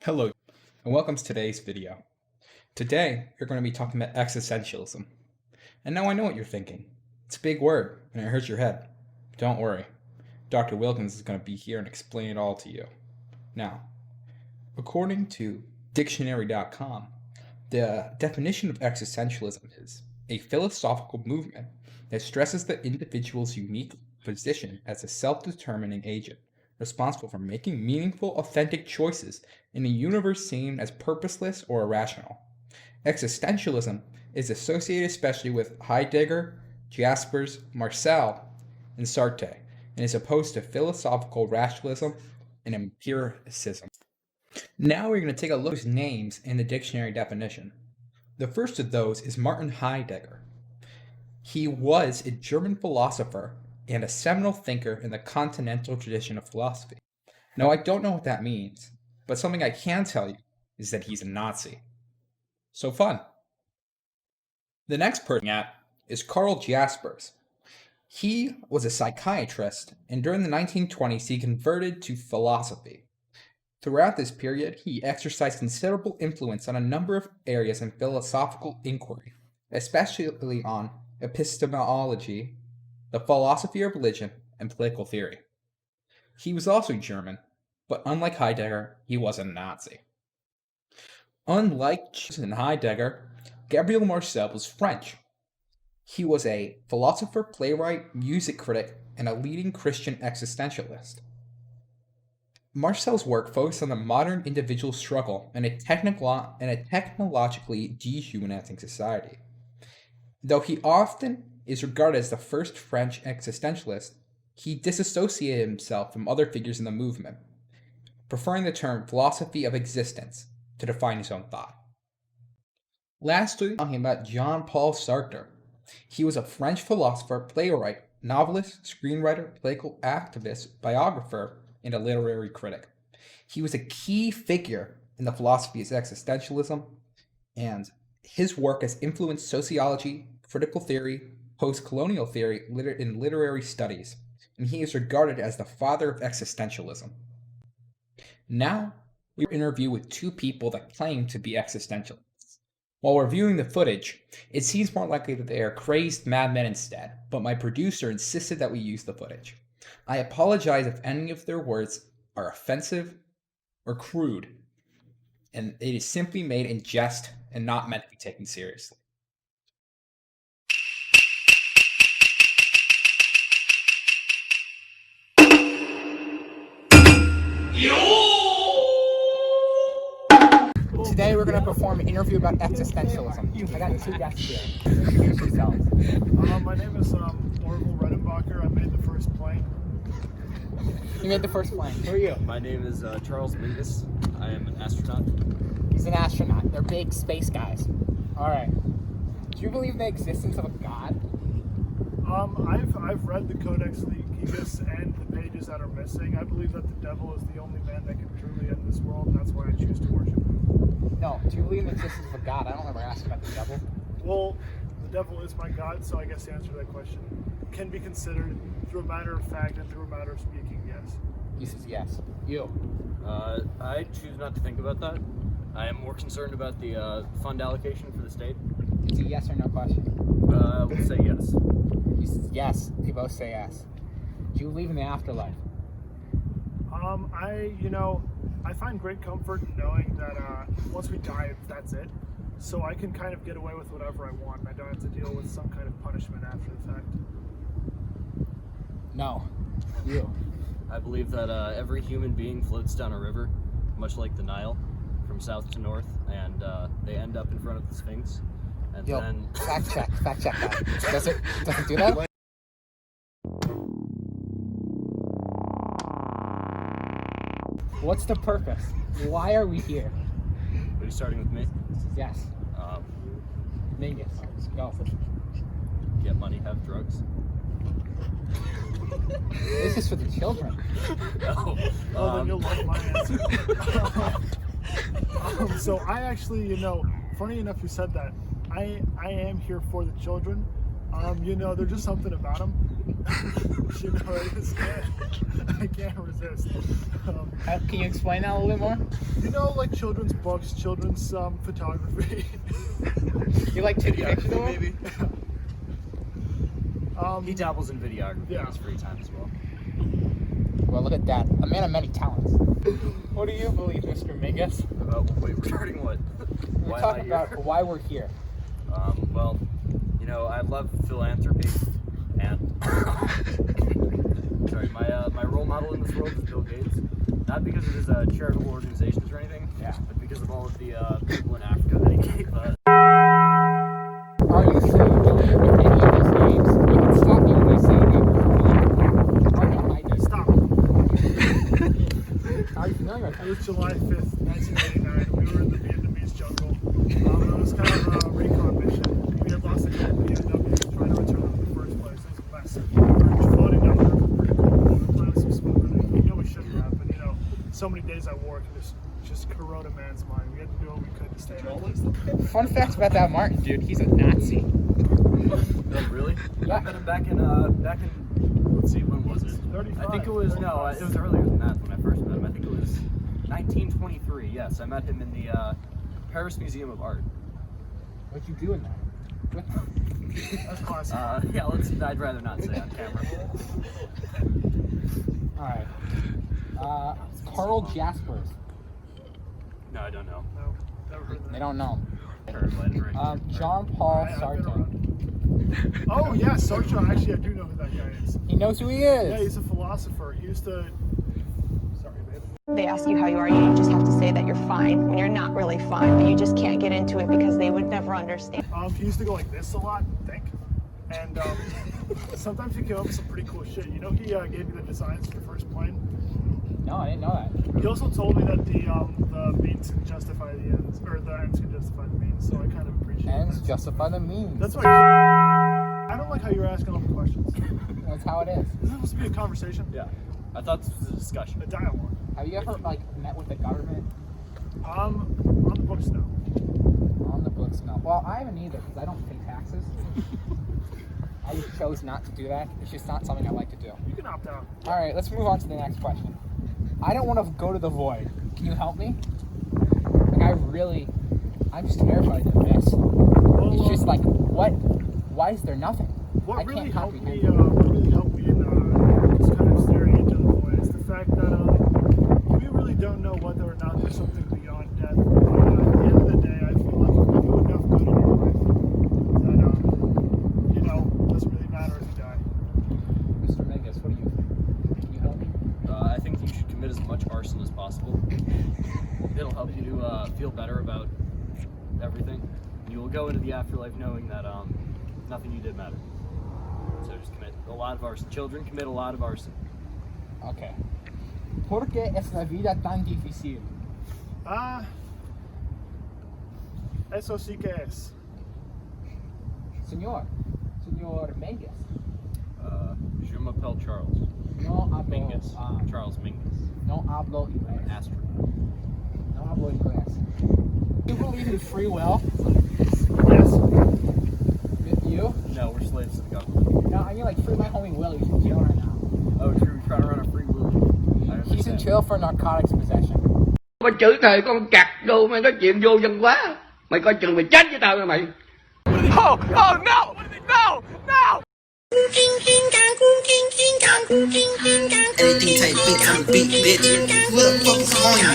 Hello, and welcome to today's video. Today, we're going to be talking about existentialism. And now I know what you're thinking. It's a big word, and it hurts your head. Don't worry. Dr. Wilkins is going to be here and explain it all to you. Now, according to dictionary.com, the definition of existentialism is a philosophical movement that stresses the individual's unique position as a self-determining agent, responsible for making meaningful, authentic choices in a universe seen as purposeless or irrational. Existentialism is associated especially with Heidegger, Jaspers, Marcel, and Sartre, and is opposed to philosophical rationalism and empiricism. Now we're going to take a look at names in the dictionary definition. The first of those is Martin Heidegger. He was a German philosopher and a seminal thinker in the continental tradition of philosophy. Now, I don't know what that means, but something I can tell you is that he's a Nazi. So fun. The next person at is Karl Jaspers. He was a psychiatrist, and during the 1920s he converted to philosophy. Throughout this period, he exercised considerable influence on a number of areas in philosophical inquiry, especially on epistemology, the philosophy of religion, and political theory. He was also German, but unlike Heidegger, he wasn't a Nazi. Unlike Heidegger, Gabriel Marcel was French. He was a philosopher, playwright, music critic, and a leading Christian existentialist. Marcel's work focused on the modern individual struggle in a technologically dehumanizing society. Though he often is regarded as the first French existentialist, he disassociated himself from other figures in the movement, preferring the term philosophy of existence to define his own thought. Lastly, talking about Jean-Paul Sartre. He was a French philosopher, playwright, novelist, screenwriter, political activist, biographer, and a literary critic. He was a key figure in the philosophy of existentialism, and his work has influenced sociology, critical theory, post-colonial theory, and literary studies, and he is regarded as the father of existentialism. Now, we interview with two people that claim to be existentialists. While reviewing the footage, it seems more likely that they are crazed madmen instead, but my producer insisted that we use the footage. I apologize if any of their words are offensive or crude, and it is simply made in jest and not meant to be taken seriously. Today we're going to perform an interview about existentialism. I got two guests here. Introduce yourselves. My name is Orville Redenbacher. I made the first plane. You made the first plane. Who are you? My name is Charles Mingus. I am an astronaut. He's an astronaut. They're big space guys. Alright. Do you believe in the existence of a god? I've read the Codex Legius and the pages that are missing. I believe that the devil is the only man that can truly end this world, and that's why I choose to worship him. No. Do you believe in the existence of a god? I don't ever ask about the devil. Well, the devil is my god, so I guess the answer to that question can be considered through a matter of fact and through a matter of speaking, yes. He says yes. You? I choose not to think about that. I am more concerned about the fund allocation for the state. It's a yes or no question. We'll say yes. He says yes. They both say yes. Do you believe in the afterlife? I find great comfort in knowing that once we die, that's it. So I can kind of get away with whatever I want. I don't have to deal with some kind of punishment after the fact. No. You? I believe that every human being floats down a river, much like the Nile, from south to north, and they end up in front of the Sphinx. And then fact check that. Does it do that? What's the purpose? Why are we here? Are you starting with me? Yes. Mingus. Go. Get money, have drugs. This is for the children. No. Well, then you'll like my answer. So I actually, funny enough you said that. I am here for the children, You know, there's just something about them. You know, I can't resist. Can you explain that a little bit more? You know, like children's books, children's photography. You like to picture them? Maybe. Um, He dabbles in videography Yeah. in his free time as well. Well, look at that. A man of many talents. What do you believe, Mr. Mingus? Wait, regarding what? We're Why am I talking here? about why we're here. Well, you know, I love philanthropy, and sorry, my role model in this world is Bill Gates. Not because of his charitable organizations or anything, Yeah. but because of all of the people in Africa that he gave. Are you sure you don't know any of these names? You can stop me when I say a name. Okay, I just Stop. Are you familiar with It them? was July 5th, 1989. We were in the Vietnamese jungle. It was kind of a recon mission. We had lost a couple BMWs trying to return them in the first place. It was a mess. We were floating down the river pretty cold. We were planting some smoke on it. You know we shouldn't have, but you know, so many days at work, it just corrode a man's mind. We had to do what we could to stay alive. Fun facts about that Martin dude, he's a Nazi. Oh, really? Yeah. I met him back in let's see, when was it? 35. I think it was, no, it was earlier than that when I first met him. I think it was 1923, yes. I met him in the Paris Museum of Art. What you doing there? That's classic. Yeah, I'd rather not say on camera. Alright. Carl Jaspers. No, I don't know. No, never heard They that. don't know. John I- Paul I've been Sartre. around. Oh yeah, Sartre. Actually, I do know who that guy is. He knows who he Yeah, is. he's a philosopher. He used to. Sorry, babe. They ask you how you are, you just have to say that you're fine when you're not really fine, but you just can't get into it because they would never understand. He used to go like this a lot, I think. And sometimes he came up with some pretty cool shit. You know, he gave you the designs for your first plane. No, I didn't know that. He also told me that the means can justify the ends, or the ends can justify the means. So I kind of appreciate Ends that. justify the means. That's why. I don't like how you're asking all the questions. That's how it is. This is supposed to be a conversation, Yeah. I thought this was a discussion. a dialogue. Have you ever met with the government? On the books now. On the books? No. Well, I haven't either because I don't pay taxes. I just chose not to do that. It's just not something I like to do. You can opt out. All right, let's move on to the next question. I don't want to go to the void. Can you help me? I'm just terrified of this. Well, It's just like, what? Why is there nothing? What I really can't helped me, comprehend. what really helped me in just kind of staring into the void is the fact that we really don't know whether or not there's something beyond death. At the end of the day, I feel like if you do enough good in your life, that you know, it doesn't really matter if you die. Mr. Mingus, what do you think? Can you help me? I think you should commit as much arson as possible. It'll help you to feel better about everything. You will go into the afterlife knowing that nothing you did mattered. So just commit a lot of arson. Children commit a lot of arson. Okay. ¿Por qué es la vida tan difícil? Eso sí que es. Señor Mingus. Je m'appelle Charles. No hablo, Mingus. Charles Mingus. no hablo inglés. Astronaut. No hablo inglés. Do you believe in free will? Yes. You? No, we're slaves to the government. No, I mean like free my homie Willie. He's in jail right now. Oh, true. We're trying to run a free will. He's in jail for narcotics possession. Có chửi thề con chặt đồ mày nói chuyện vô dân quá. Mày coi chừng mày chết với tao nha mày. Oh no! No! No! Anything type bitch, I'm a big bitch. Who the fuck is on you?